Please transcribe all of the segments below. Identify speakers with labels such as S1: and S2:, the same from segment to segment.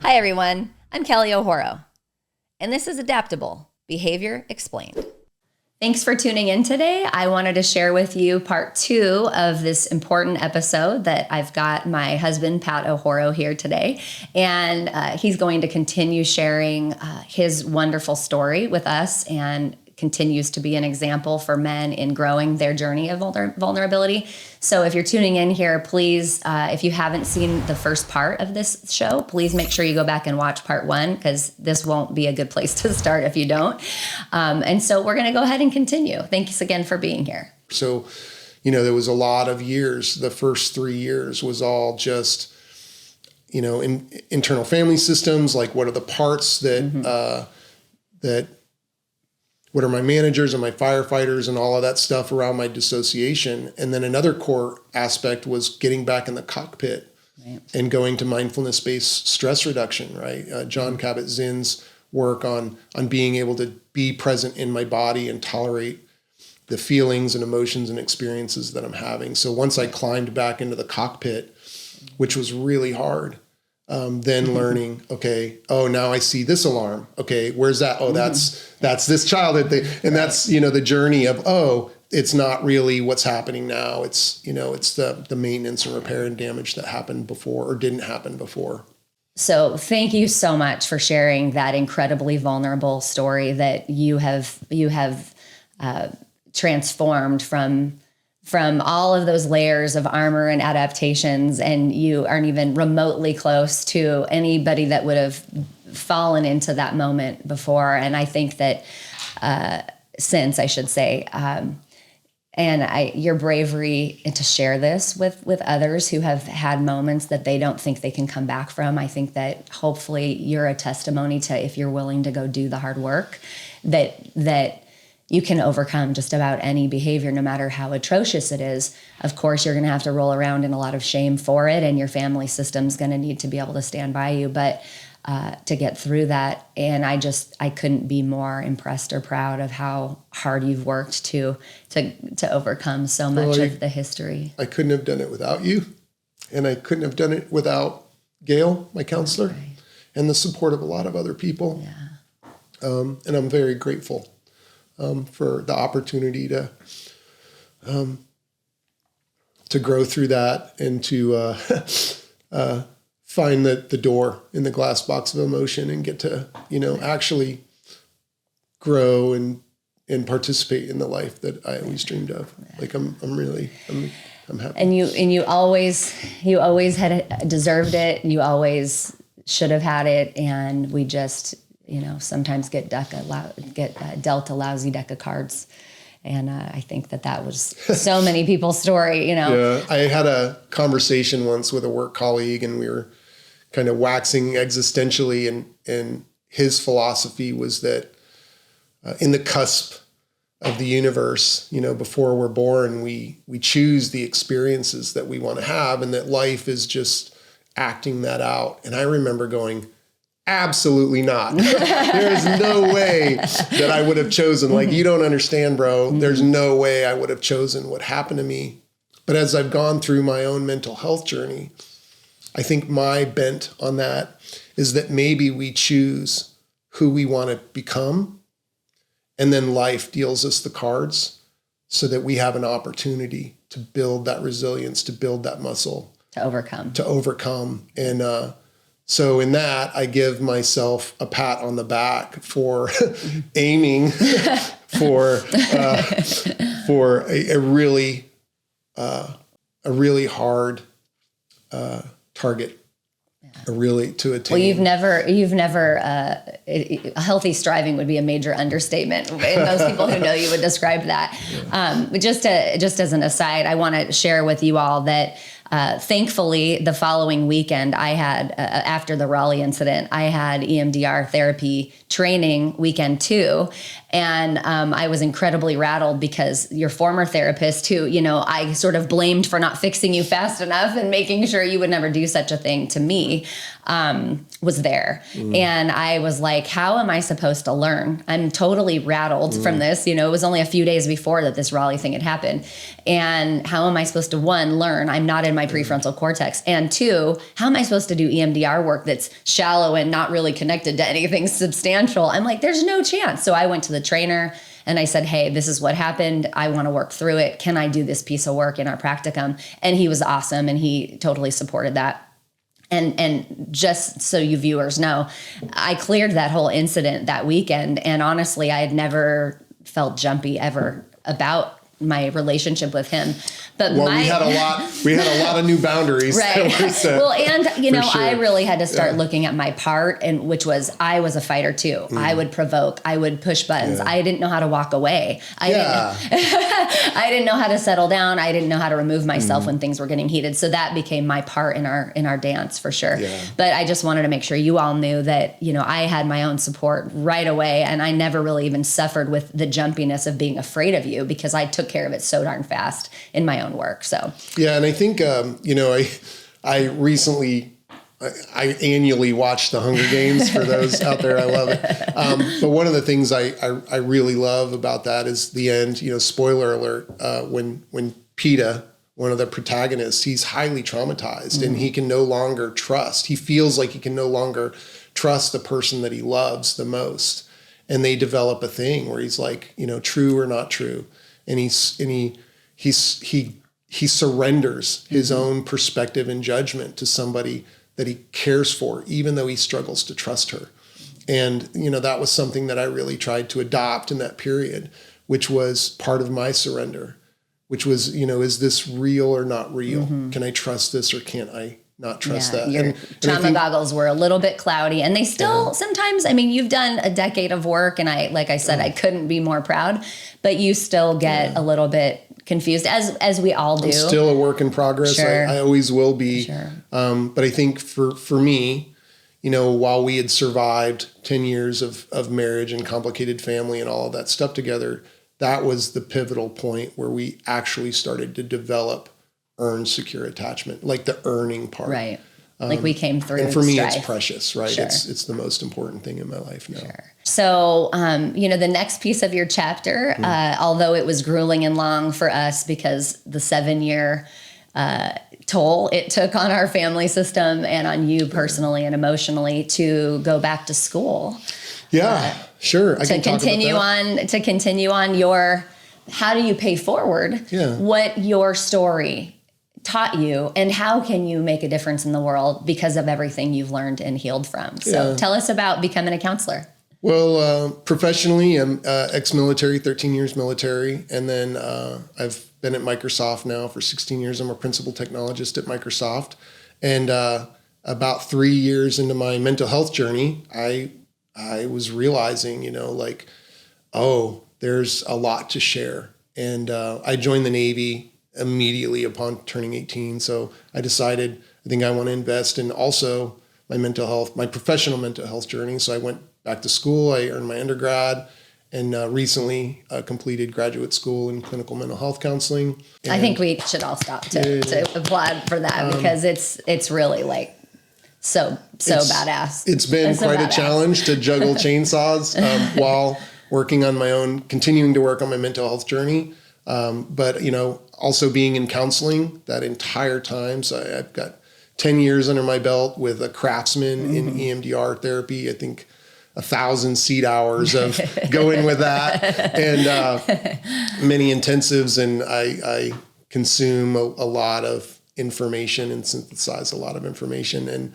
S1: Hi, everyone. I'm Kelly O'Horo, and this is Adaptable, Behavior Explained. Thanks for tuning in today. I wanted to share with you part 2 of this important episode that I've got my husband, Pat O'Horo, here today, and he's going to continue sharing his wonderful story with us and continues to be an example for men in growing their journey of vulnerability. So if you're tuning in here, please, if you haven't seen the first part of this show, please make sure you go back and watch part 1, because this won't be a good place to start if you don't. And so we're going to go ahead and continue. Thanks again for being here.
S2: So, there was a lot of years. The first 3 years was all just, in internal family systems, like what are the parts that, what are my managers and my firefighters and all of that stuff around my dissociation. And then another core aspect was getting back in the cockpit and going to mindfulness-based stress reduction, right? John Kabat-Zinn's work on being able to be present in my body and tolerate the feelings and emotions and experiences that I'm having. So once I climbed back into the cockpit, which was really hard, then learning, okay, oh, now I see this alarm. Okay, where's that? Oh, that's this child. And that's, the journey of, oh, it's not really what's happening now. It's, it's the maintenance and repair and damage that happened before or didn't happen before.
S1: So thank you so much for sharing that incredibly vulnerable story that you have transformed from all of those layers of armor and adaptations, and you aren't even remotely close to anybody that would have fallen into that moment before. And I think that since, I should say, your bravery to share this with others who have had moments that they don't think they can come back from. I think that hopefully you're a testimony to, if you're willing to go do the hard work, that you can overcome just about any behavior, no matter how atrocious it is. Of course, you're going to have to roll around in a lot of shame for it, and your family system's going to need to be able to stand by you. But to get through that, and I couldn't be more impressed or proud of how hard you've worked to overcome so much of the history.
S2: I couldn't have done it without you, and I couldn't have done it without Gail, my counselor, and the support of a lot of other people. Yeah. And I'm very grateful for the opportunity to grow through that and to find the door in the glass box of emotion and get to, actually grow and participate in the life that I always dreamed of. Like I'm happy.
S1: And you always had deserved it. You always should have had it. And we just, sometimes get dealt a lousy deck of cards. And I think that was so many people's story,
S2: Yeah, I had a conversation once with a work colleague, and we were kind of waxing existentially, and his philosophy was that in the cusp of the universe, before we're born, we choose the experiences that we want to have, and that life is just acting that out. And I remember going, absolutely not. There is no way that I would have chosen, like, you don't understand, bro. There's no way I would have chosen what happened to me. But as I've gone through my own mental health journey, I think my bent on that is that maybe we choose who we want to become, and then life deals us the cards so that we have an opportunity to build that resilience, to build that muscle.
S1: To overcome.
S2: And, so in that, I give myself a pat on the back for aiming for a really hard target, to attain.
S1: Well, you've never. A healthy striving would be a major understatement. And most people who know you would describe that. But just as an aside, I want to share with you all that. Thankfully, the following weekend, I had, after the Raleigh incident, I had EMDR therapy training weekend 2. And I was incredibly rattled because your former therapist, who, I sort of blamed for not fixing you fast enough and making sure you would never do such a thing to me, was there. And I was like, how am I supposed to learn? I'm totally rattled from this. It was only a few days before that this Raleigh thing had happened. And how am I supposed to, one, learn? I'm not in my prefrontal cortex. And two, how am I supposed to do EMDR work that's shallow and not really connected to anything substantial? I'm like, there's no chance. So I went to the trainer and I said, hey, this is what happened. I want to work through it. Can I do this piece of work in our practicum? And he was awesome. And he totally supported that. And just so you viewers know, I cleared that whole incident that weekend. And honestly, I had never felt jumpy ever about my relationship with him. But
S2: we had a lot of new boundaries.
S1: Right. Well, and
S2: sure.
S1: I really had to start looking at my part, and which was I was a fighter too. I would provoke, I would push buttons. I didn't know how to walk away. I didn't know how to settle down. I didn't know how to remove myself when things were getting heated. So that became my part in our dance for sure. Yeah. But I just wanted to make sure you all knew that, I had my own support right away, and I never really even suffered with the jumpiness of being afraid of you because I took care of it so darn fast in my own work. So
S2: yeah, and I think I recently I annually watch the Hunger Games. For those out there, I love it. But one of the things I really love about that is the end. Spoiler alert: when PETA, one of the protagonists, he's highly traumatized and he can no longer trust. He feels like he can no longer trust the person that he loves the most, and they develop a thing where he's like, true or not true. And he surrenders his own perspective and judgment to somebody that he cares for, even though he struggles to trust her. And, that was something that I really tried to adopt in that period, which was part of my surrender, which was, is this real or not real? Can I trust this or can't I not trust that?
S1: Your trauma goggles were a little bit cloudy, and they still sometimes, you've done a decade of work, and like I said, I couldn't be more proud, but you still get a little bit confused as we all do.
S2: I'm still a work in progress.
S1: Sure.
S2: I always will be.
S1: Sure.
S2: But I think for me, while we had survived 10 years of marriage and complicated family and all of that stuff together, that was the pivotal point where we actually started to develop earned secure attachment, like the earning part.
S1: Right. Like we came through.
S2: And for me,
S1: strife.
S2: it's precious, right?
S1: Sure.
S2: It's the most important thing in my life now.
S1: Sure. So, the next piece of your chapter, although it was grueling and long for us because the 7-year toll it took on our family system and on you personally and emotionally to go back to school.
S2: Yeah, sure.
S1: To continue on your, how do you pay forward what your story taught you, and how can you make a difference in the world because of everything you've learned and healed from? So tell us about becoming a counselor.
S2: Well, professionally, I'm ex-military, 13 years military. And then I've been at Microsoft now for 16 years. I'm a principal technologist at Microsoft. And about 3 years into my mental health journey, I was realizing, there's a lot to share. And I joined the Navy immediately upon turning 18. So I decided I think I want to invest in also my mental health, my professional mental health journey. So I went back to school. I earned my undergrad and recently completed graduate school in clinical mental health counseling. And
S1: I think we should all stop to applaud for that because it's really like so badass.
S2: It's been quite a challenge to juggle chainsaws while working on my own, continuing to work on my mental health journey. But, also being in counseling that entire time. So I've got 10 years under my belt with a craftsman in EMDR therapy. I think 1,000 seat hours of going with that and many intensives. And I consume a lot of information and synthesize a lot of information. And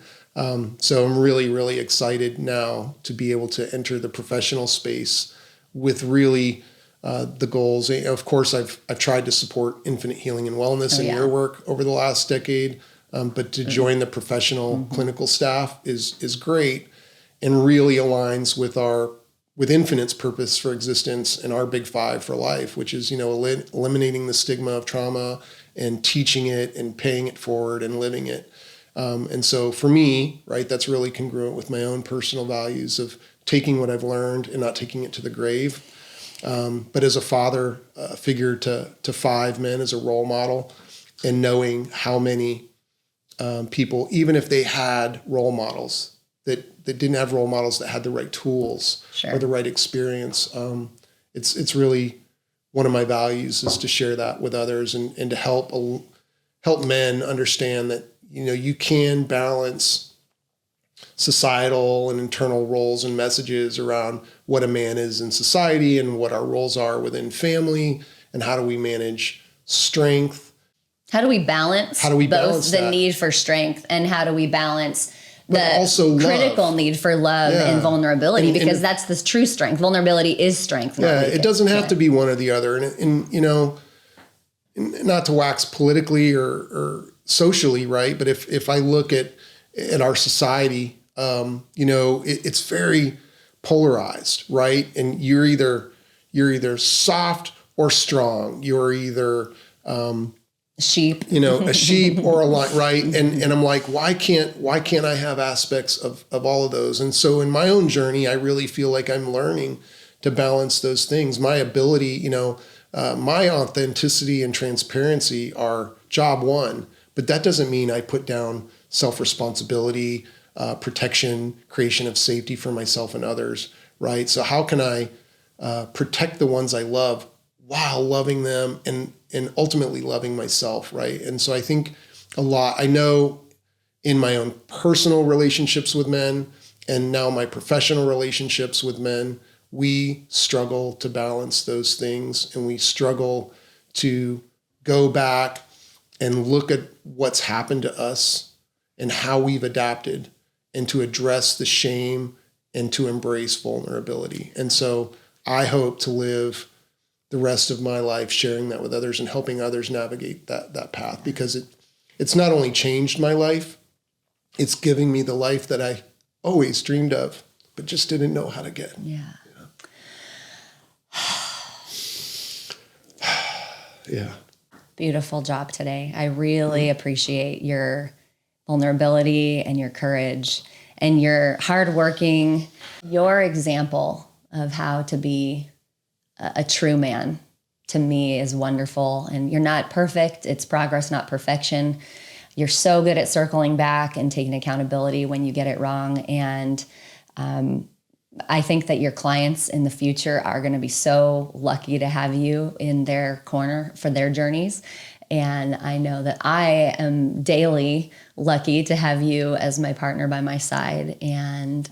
S2: so I'm really, really excited now to be able to enter the professional space with really the goals. Of course, I've tried to support infinite healing and wellness in your work over the last decade, but to join the professional clinical staff is great and really aligns with Infinite's purpose for existence and our big five for life, which is eliminating the stigma of trauma and teaching it and paying it forward and living it. And so for me, right, that's really congruent with my own personal values of taking what I've learned and not taking it to the grave. But as a father figure to 5 men, as a role model, and knowing how many people, even if they had role models that didn't have role models that had the right tools
S1: Sure.
S2: or the right experience, it's really one of my values is to share that with others and to help men understand that, you can balance societal and internal roles and messages around what a man is in society and what our roles are within family, and how do we manage strength.
S1: How do we balance both the need for strength, and how do we balance the also critical need for love and vulnerability? Because that's the true strength. Vulnerability is strength.
S2: It doesn't have to be one or the other. And not to wax politically or socially, right? But if I look at our society, it's very polarized, right? And you're either soft or strong. You're either
S1: sheep,
S2: a sheep or a lion, right? And I'm like, why can't I have aspects of all of those? And so in my own journey, I really feel like I'm learning to balance those things. My ability, my authenticity and transparency are job one, but that doesn't mean I put down self-responsibility, protection, creation of safety for myself and others, right? So how can I protect the ones I love while loving them and ultimately loving myself, right? And so I think I know in my own personal relationships with men and now my professional relationships with men, we struggle to balance those things, and we struggle to go back and look at what's happened to us and how we've adapted, and to address the shame and to embrace vulnerability. And so I hope to live the rest of my life sharing that with others and helping others navigate that path, because it's not only changed my life, it's giving me the life that I always dreamed of, but just didn't know how to get.
S1: Yeah.
S2: Yeah.
S1: Beautiful job today. I really appreciate your vulnerability and your courage and your hardworking, your example of how to be a true man, to me, is wonderful. And you're not perfect. It's progress, not perfection. You're so good at circling back and taking accountability when you get it wrong. And I think that your clients in the future are going to be so lucky to have you in their corner for their journeys. And I know that I am daily lucky to have you as my partner by my side. And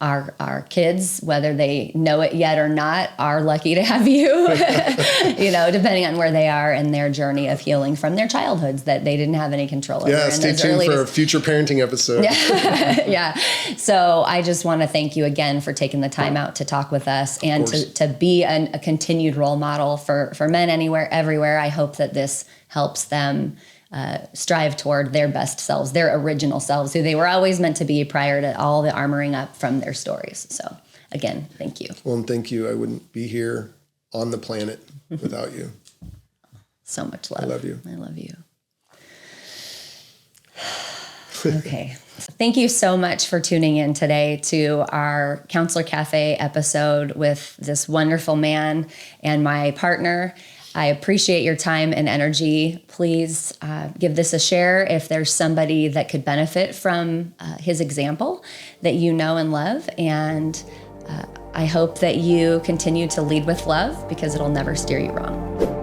S1: our kids, whether they know it yet or not, are lucky to have you, depending on where they are in their journey of healing from their childhoods that they didn't have any control over.
S2: Yeah, stay tuned for a future parenting episode.
S1: Yeah. So I just want to thank you again for taking the time out to talk with us and to be a continued role model for men anywhere, everywhere. I hope that this helps them strive toward their best selves, their original selves, who they were always meant to be prior to all the armoring up from their stories. So again, thank you.
S2: Well, and thank you. I wouldn't be here on the planet without you.
S1: So much love.
S2: I love you.
S1: I love you. Okay. Thank you so much for tuning in today to our Counselor Cafe episode with this wonderful man and my partner. I appreciate your time and energy. Please give this a share if there's somebody that could benefit from his example that you know and love. And I hope that you continue to lead with love, because it'll never steer you wrong.